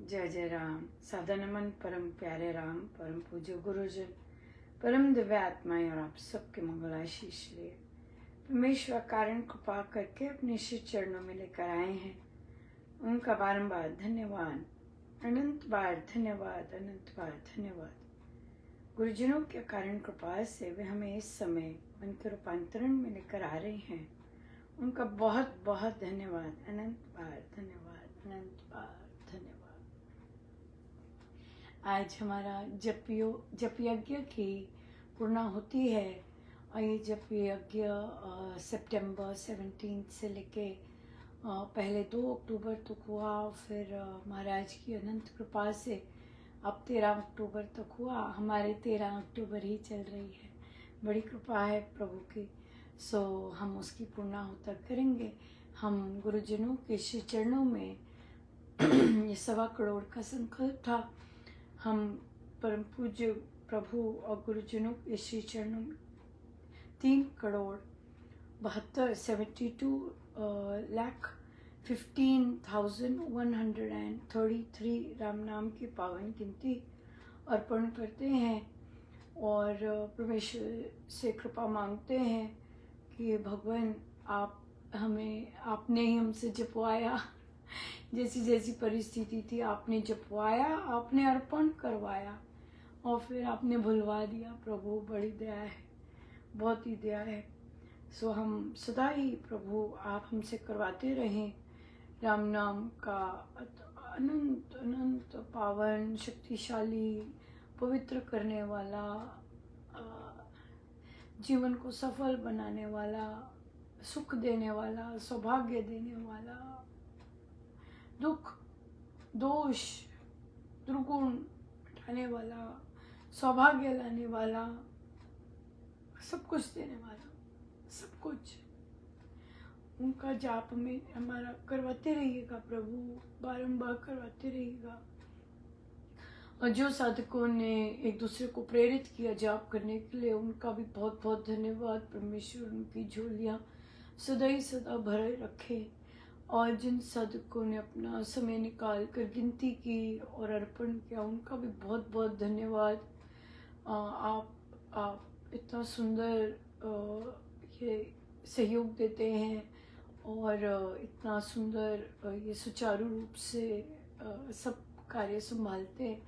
जय जय राम। सादा नमन परम प्यारे राम, परम पूज्य गुरुजन, परम दिव्य आत्माएं और आप सबके मंगल आशीष लिए परमेश्वर कारण कृपा करके अपने श्री चरणों में लेकर आए हैं। उनका बारंबार धन्यवाद, अनंत बार धन्यवाद, अनंत बार धन्यवाद। गुरुजनों के कारण कृपा से वे हमें इस समय मन के रूपांतरण में लेकर आ रहे हैं। उनका बहुत बहुत धन्यवाद, अनंत बार धन्यवाद, अनंत बार धन्यवाद। आज हमारा जप यज्ञ की पूर्णाहुति है और ये जप यज्ञ सितंबर 17 से लेके पहले 2 अक्टूबर तक हुआ, फिर महाराज की अनंत कृपा से अब 13 अक्टूबर तक हुआ। हमारे 13 अक्टूबर ही चल रही है, बड़ी कृपा है प्रभु की। सो हम उसकी पूर्णाहुति करेंगे। हम गुरुजनों के श्री चरणों में ये 1.25 करोड़ का संकल्प था। हम परम पूज्य प्रभु और गुरुजनों के श्री चरणों में 3,72,15,133 राम नाम की पावन गिनती अर्पण करते हैं और परमेश्वर से कृपा मांगते हैं कि भगवान आपने ही हमसे जपवाया, जैसी जैसी परिस्थिति थी आपने जपवाया, आपने अर्पण करवाया और फिर आपने भुलवा दिया। प्रभु बड़ी दया है, बहुत ही दया है। सो हम सदा ही प्रभु आप हमसे करवाते रहें राम नाम का अनंत अनंत पावन, शक्तिशाली, पवित्र करने वाला, जीवन को सफल बनाने वाला, सुख देने वाला, सौभाग्य देने वाला, दुख दोष दुर्गुण हटाने वाला, सौभाग्य लाने वाला, सब कुछ देने वाला, सब कुछ उनका जाप में हमारा करवाते रहिएगा प्रभु, बारंबार करवाते रहिएगा। और जो साधकों ने एक दूसरे को प्रेरित किया जाप करने के लिए, उनका भी बहुत बहुत धन्यवाद। परमेश्वर उनकी झोलियाँ सदा ही सदा भरे रखे। और जिन साधकों ने अपना समय निकाल कर गिनती की और अर्पण किया, उनका भी बहुत बहुत धन्यवाद। आप इतना सुंदर ये सहयोग देते हैं और इतना सुंदर ये सुचारू रूप से सब कार्य संभालते हैं।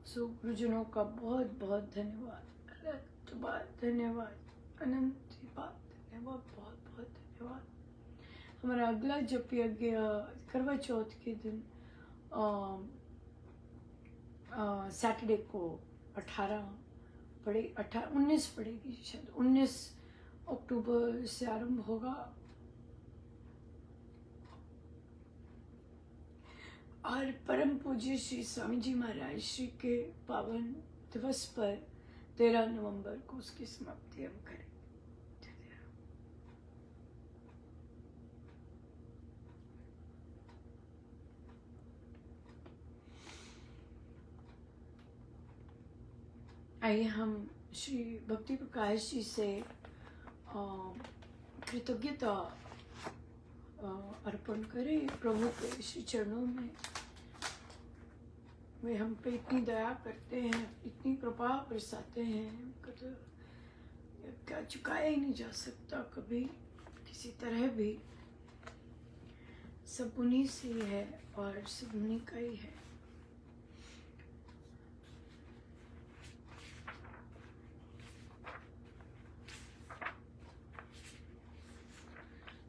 सो गुरुजनों का बहुत बहुत धन्यवाद, अनंत बार धन्यवाद, अनंत बार धन्यवाद, बहुत बहुत धन्यवाद। हमारा अगला जप यज्ञ करवा चौथ के दिन सैटरडे को 19 पड़ेगी, शायद 19 अक्टूबर से आरंभ होगा। और परम पूज्य श्री स्वामी जी महाराज श्री के पावन दिवस पर 13 नवंबर को उसकी समाप्ति हम करें। आइए हम श्री भक्ति प्रकाश जी से कृतज्ञता अर्पण करें प्रभु के श्री चरणों में। वे हम पे इतनी दया करते हैं, इतनी कृपा बरसाते हैं, उनका तो क्या चुकाया ही नहीं जा सकता कभी किसी तरह भी। सब उन्हीं से ही है और सब उन्हीं का ही है।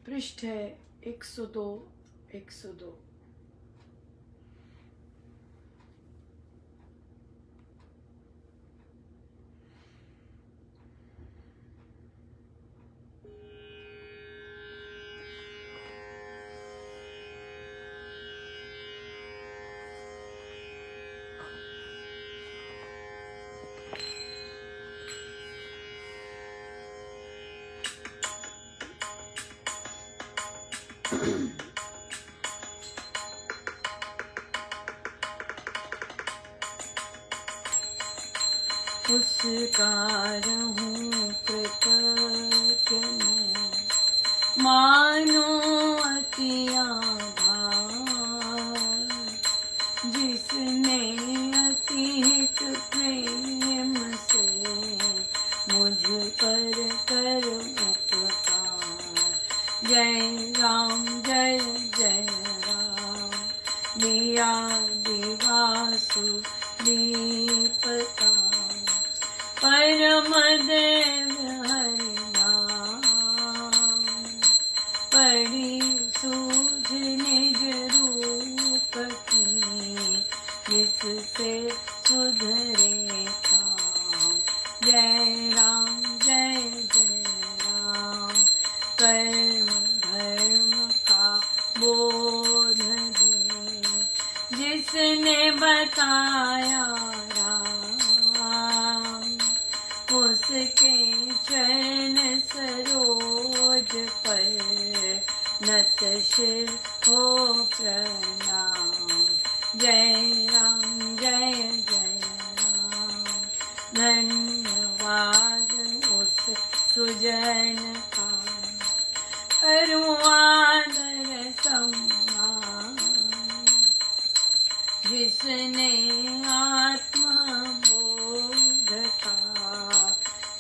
पृष्ठ है 102। उसका रहूं कृतज्ञ मैं, मानो अति आभार, जिस जिसने अतीत प्रेम से मुझ पर कर उपकार। जय राम जय जय राम, दिया दिवासु दीपकार। परम देव हरि नाम, पड़ी सूझ निज रूप की, जिससे सुधरे काम। जय राम जय जय राम, कर्म धर्म का बोध दे, जिसने बताया राम, उसके चरण सरोज पर नत शिर हो प्रणाम। जय राम जय जय राम, धन्यवाद उस सुजन का, करूं आदर सम्मान, जिसने आत्मबोध का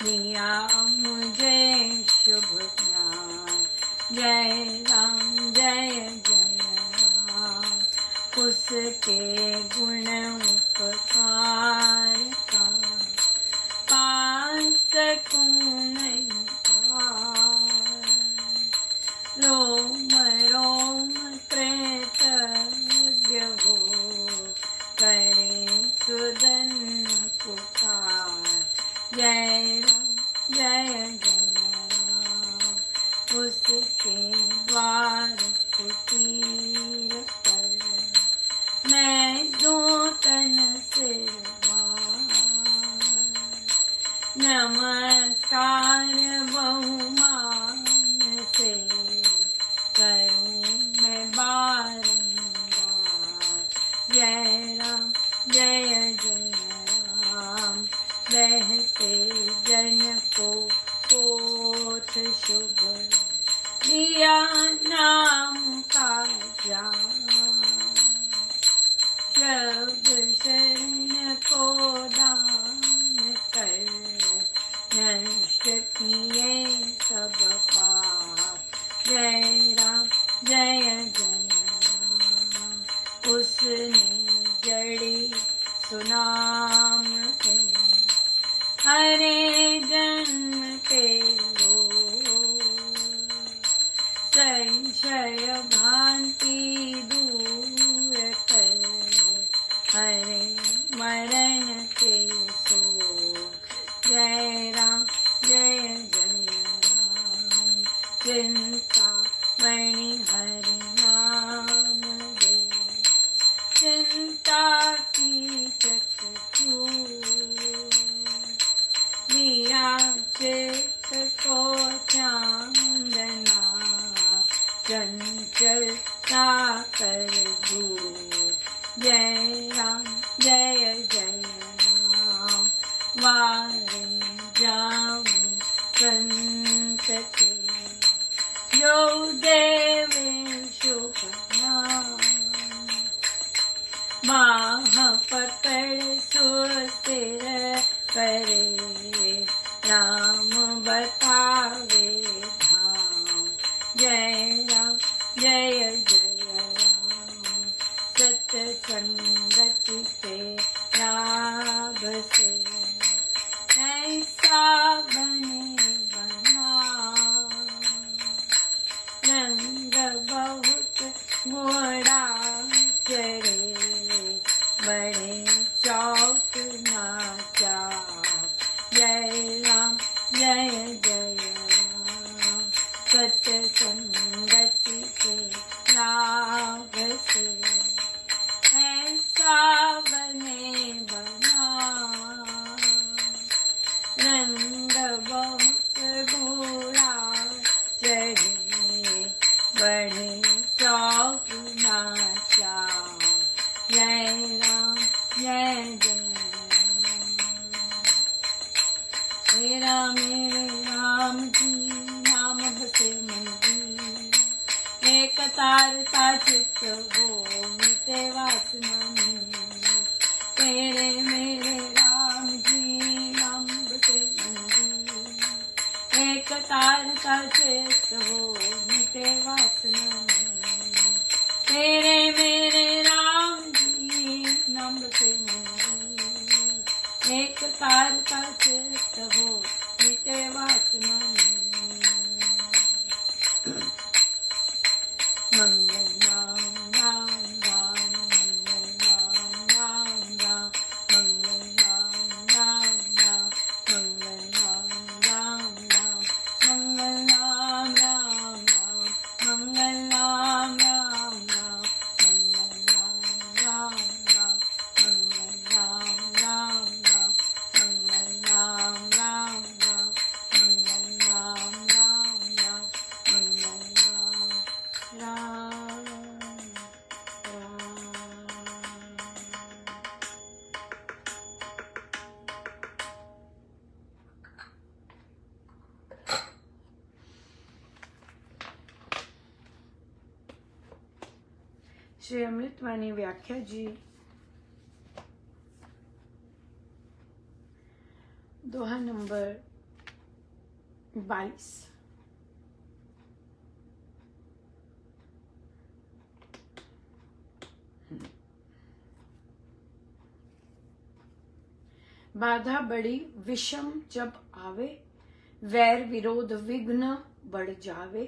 दिया मुझे शुभ ज्ञान। जय राम जय जय राम, उसके गुण उपकार का पा सकूं नहीं पार। रोम रोम कृतज्ञ हो, करे सुदन पुकार। जय राम जय जय राम, उसके द्वार कुटीर पर मैं दूतन सिरवार। नमस्कार बहुमान से करूं मैं बारंबार। जय राम जय जय राम, बहते जन को पोत शुभ, दिया नाम का ज्ञान। शब्द शरण को दान कर, नष्ट किए सब पाप। जय राम जय जय राम, उसने जड़ी सुनाम के, हरे जन्म के संशय भ्रांति दूर कर, हरे मरण के शोक। जय राम जय जय राम, चिंता मणि हरि नाम दे, चिंता की चकचूर, दिया चित्त को चांदना, चंचल कर दूर। जय राम जय जय राम, वारे जाऊं संत के, जो देवे शुभ नाम। बाह पकड़ सुस्थिर करे, राम बतावे धाम। जय राम जय जय राम, सत्संगति के लाभ से ऐसा बने बना, रंग बहुत घोड़ा चढ़े, बड़े चौक नाचा। जय राम जय जय राम, सत्संगति के लाभ से ऐसा बने बना, रंग बहुत घोड़ा चढ़े, बड़े चौक नाचा। जय राम जय जय मेरा मेरे राम जी, नाम बसे मन जी, एक तारता चित्त हो मिटे वासना में। का चित्त हो मिटे वासना मंगल राम राम राम मंगल राम राम राम मंगल राम राम राम मंगल राम राम राम मंगल राम राम राम मंगल राम राम राम मंगल राम राम राम मंगल राम राम राम मंगल राम राम राम मंगल राम राम राम मंगल राम राम श्री अमृतवाणी व्याख्या जी दोहा नंबर 22। बाधा बड़ी विषम जब आवे, वैर विरोध विघ्न बढ़ जावे।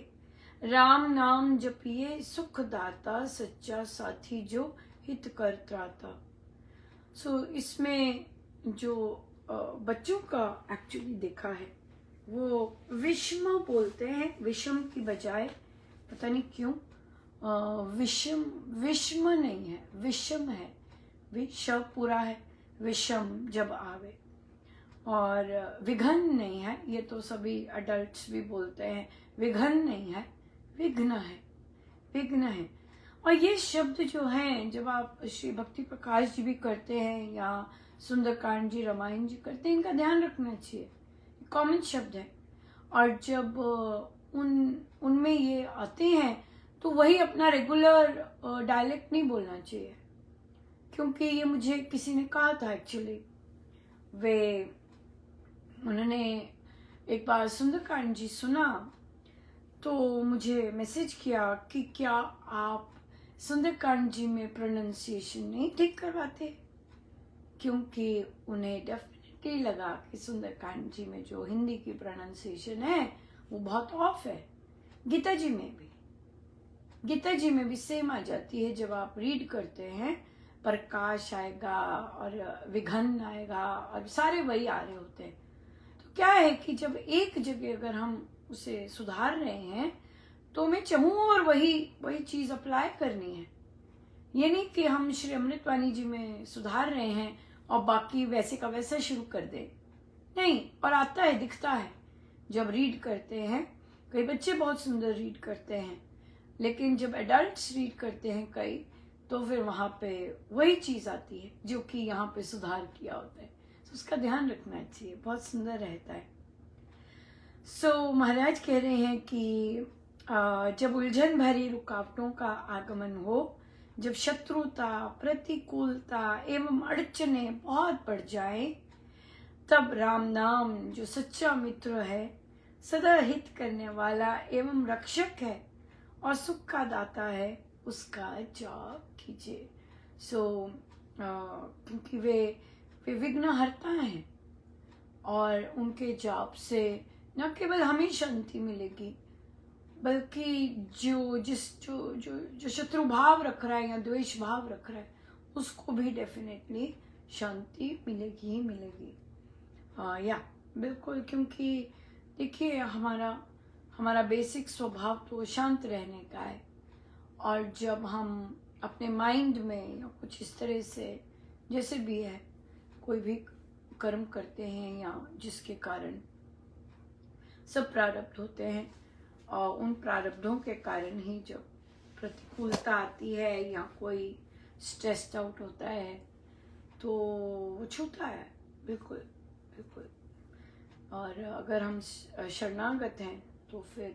राम नाम जपिए सुख दाता, सच्चा साथी जो हित कर त्राता। सो इसमें जो बच्चों का एक्चुअली देखा है वो विषम बोलते हैं, विषम की बजाय, पता नहीं क्यों विषम, विषम नहीं है, विषम है, विष पूरा है, विषम जब आवे। और विघ्न नहीं है, ये तो सभी अडल्ट्स भी बोलते हैं, विघ्न नहीं है, विघ्न है, विघ्न है। और ये शब्द जो हैं, जब आप श्री भक्ति प्रकाश जी भी करते हैं या सुंदरकांड जी, रामायण जी करते हैं, इनका ध्यान रखना चाहिए, कॉमन शब्द है। और जब उनमें ये आते हैं तो वही अपना रेगुलर डायलेक्ट नहीं बोलना चाहिए, क्योंकि ये मुझे किसी ने कहा था एक्चुअली, उन्होंने एक बार सुंदरकांड जी सुना तो मुझे मैसेज किया कि क्या आप सुंदरकांड जी में प्रोनाउंसिएशन नहीं ठीक करवाते, क्योंकि उन्हें डेफिनेटली लगा कि सुंदरकांड जी में जो हिंदी की प्रोनाउंसिएशन है वो बहुत ऑफ है। गीता जी में भी सेम आ जाती है, जब आप रीड करते हैं प्रकाश आएगा और विघन आएगा और सारे वही आ रहे होते हैं। तो क्या है कि जब एक जगह अगर हम उसे सुधार रहे हैं तो मैं चाहूँ और वही चीज अप्लाई करनी है। ये नहीं कि हम श्री अमृतवाणी जी में सुधार रहे हैं और बाकी वैसे का वैसा शुरू कर दें, नहीं। और आता है, दिखता है जब रीड करते हैं। कई बच्चे बहुत सुंदर रीड करते हैं, लेकिन जब एडल्ट्स रीड करते हैं कई, तो फिर वहां पे वही चीज आती है जो कि यहाँ पे सुधार किया होता है। तो उसका ध्यान रखना चाहिए, बहुत सुंदर रहता है। सो महाराज कह रहे हैं कि जब उलझन भरी रुकावटों का आगमन हो, जब शत्रुता, प्रतिकूलता एवं अड़चने बहुत बढ़ जाए, तब राम नाम जो सच्चा मित्र है, सदा हित करने वाला एवं रक्षक है और सुख का दाता है, उसका जाप कीजिए। क्योंकि वे विघ्न हरता है और उनके जाप से न केवल हमें शांति मिलेगी, बल्कि जो शत्रु भाव रख रहा है या द्वेष भाव रख रहा है, उसको भी डेफिनेटली शांति मिलेगी ही मिलेगी। या बिल्कुल, क्योंकि देखिए हमारा बेसिक स्वभाव तो शांत रहने का है। और जब हम अपने माइंड में या कुछ इस तरह से जैसे भी है कोई भी कर्म करते हैं या जिसके कारण सब प्रारब्ध होते हैं, और उन प्रारब्धों के कारण ही जब प्रतिकूलता आती है या कोई स्ट्रेस्ड आउट होता है तो वो छूता है, बिल्कुल बिल्कुल। और अगर हम शरणागत हैं तो फिर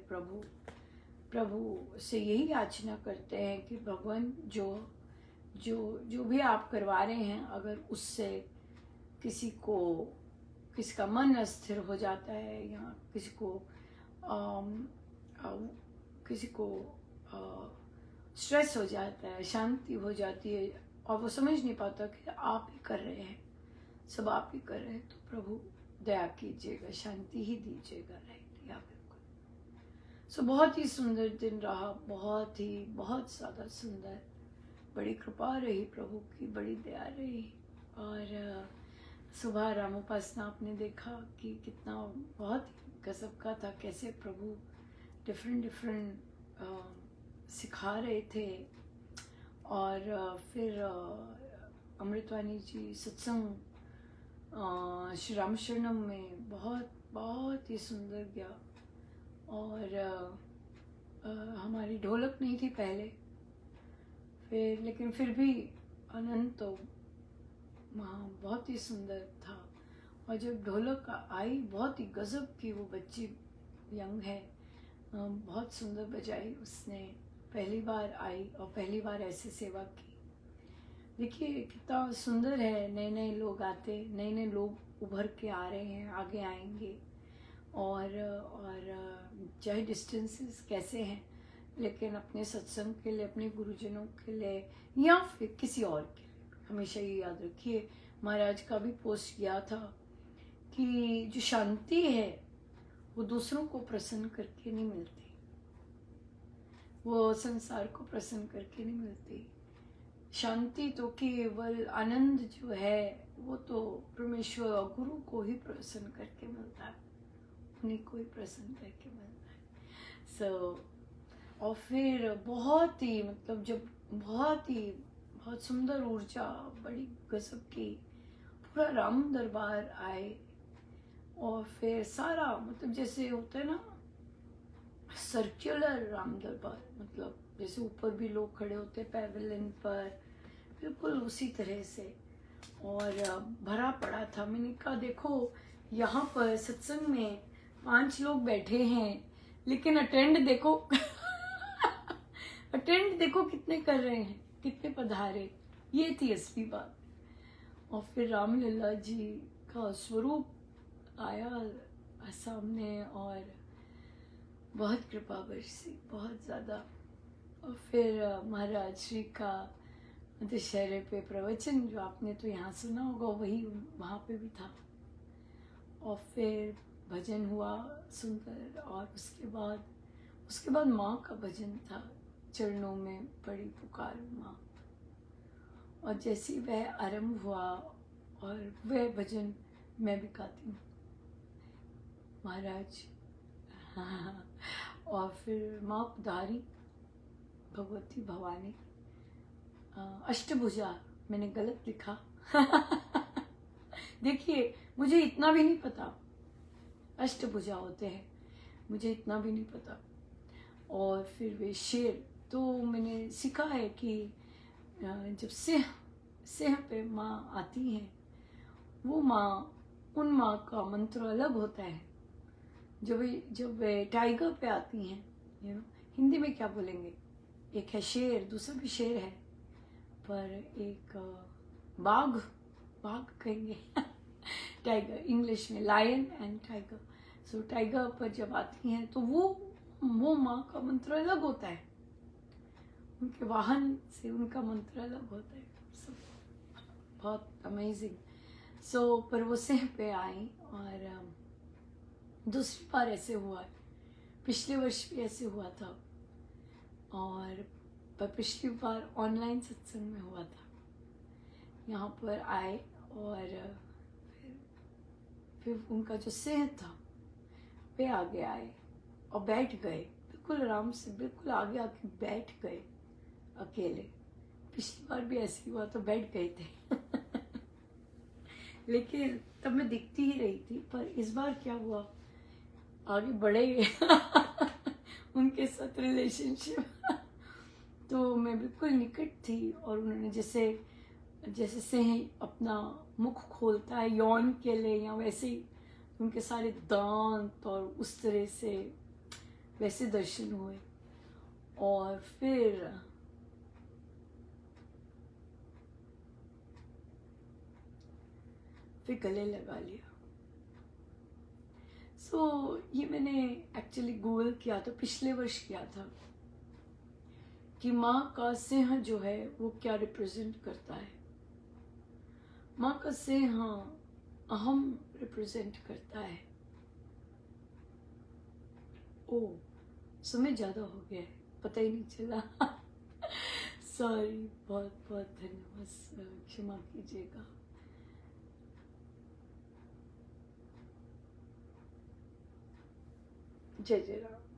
प्रभु से यही याचना करते हैं कि भगवान जो भी आप करवा रहे हैं, अगर उससे किसी का मन अस्थिर हो जाता है या किसी को स्ट्रेस हो जाता है, शांति हो जाती है और वो समझ नहीं पाता कि आप ही कर रहे हैं, सब आप ही कर रहे हैं, तो प्रभु दया कीजिएगा, शांति ही दीजिएगा। राइट, या बिल्कुल। सो बहुत ही सुंदर दिन रहा, बहुत ज़्यादा सुंदर। बड़ी कृपा रही प्रभु की, बड़ी दया रही। और सुबह राम उपासना आपने देखा कि कितना बहुत गजब का था, कैसे प्रभु डिफरेंट सिखा रहे थे। और फिर अमृतवाणी जी सत्संग श्री राम शरणम में बहुत ही सुंदर गया। और हमारी ढोलक नहीं थी पहले, लेकिन फिर भी आनंद तो वहाँ बहुत ही सुंदर था। और जब ढोलक आई, बहुत ही गजब की, वो बच्ची यंग है, बहुत सुंदर बजाई उसने, पहली बार आई और पहली बार ऐसे सेवा की। देखिए कितना सुंदर है, नए नए लोग आते, नए नए लोग उभर के आ रहे हैं, आगे आएंगे। और चाहे डिस्टेंसेस कैसे हैं, लेकिन अपने सत्संग के लिए, अपने गुरुजनों के लिए, या फिर किसी और के लिए, हमेशा ये याद रखिए। महाराज का भी पोस्ट किया था कि जो शांति है वो दूसरों को प्रसन्न करके नहीं मिलती, वो संसार को प्रसन्न करके नहीं मिलती। शांति तो केवल आनंद जो है वो तो परमेश्वर और गुरु को ही प्रसन्न करके मिलता है, उन्हीं को ही प्रसन्न करके मिलता है। और फिर बहुत ही मतलब जब बहुत सुंदर ऊर्जा, बड़ी गजब की, पूरा राम दरबार आए। और फिर सारा मतलब जैसे होता है ना सर्कुलर राम दरबार, मतलब जैसे ऊपर भी लोग खड़े होते हैं पैवेलियन पर, बिल्कुल उसी तरह से। और भरा पड़ा था। मैंने कहा देखो यहाँ पर सत्संग में 5 लोग बैठे हैं, लेकिन अटेंड देखो अटेंड देखो कितने कर रहे हैं, कितने पधारे। ये थी असली बात। और फिर रामलीला जी का स्वरूप आया सामने और बहुत कृपा बरसी, बहुत ज़्यादा। और फिर महाराज श्री का दशहरे पे प्रवचन जो आपने तो यहाँ सुना होगा, वही वहाँ पे भी था। और फिर भजन हुआ सुंदर। और उसके बाद माँ का भजन था, चरणों में पड़ी पुकार माँ। और जैसे वह आरंभ हुआ, और वह भजन मैं भी गाती हूँ महाराज। हाँ। और फिर माँ पधारी, भगवती भवानी अष्टभुजा, मैंने गलत लिखा देखिए मुझे इतना भी नहीं पता अष्टभुजा होते हैं, मुझे इतना भी नहीं पता। और फिर वे शेर, तो मैंने सीखा है कि जब सिंह पे माँ आती हैं, वो माँ, उन माँ का मंत्र अलग होता है। जब वे टाइगर पे आती हैं, हिंदी में क्या बोलेंगे, एक है शेर, दूसरा भी शेर है, पर एक बाघ कहेंगे टाइगर, इंग्लिश में lion and tiger. So tiger पर जब आती हैं तो वो माँ का मंत्र अलग होता है, उनके वाहन से उनका मंत्र अलग होता है। बहुत अमेजिंग। पर वो सिंह पे आई। और दूसरी बार ऐसे हुआ, पिछले वर्ष भी ऐसे हुआ था। और पर पिछली बार ऑनलाइन सत्संग में हुआ था, यहाँ पर आए। और फिर उनका जो सिंह था वे आगे आए और बैठ गए, बिल्कुल आराम से, बिल्कुल आगे आके बैठ गए अकेले। पिछली बार भी ऐसे हुआ तो बैठ गए थे लेकिन तब मैं दिखती ही रही थी। पर इस बार क्या हुआ, आगे बढ़े उनके साथ रिलेशनशिप तो मैं बिल्कुल निकट थी। और उन्होंने जैसे सिंह अपना मुख खोलता है यौन के लिए, या वैसे ही उनके सारे दांत और उस तरह से वैसे दर्शन हुए। और फिर गले लगा लिया। ये मैंने एक्चुअली गूगल किया था, पिछले वर्ष किया था कि माँ का सिंह जो है वो क्या रिप्रेजेंट करता है। माँ का से हाँ अहम रिप्रेजेंट करता है। ओ समय ज़्यादा हो गया है, पता ही नहीं चला। सॉरी, बहुत बहुत धन्यवाद, क्षमा कीजिएगा। जय जय राम।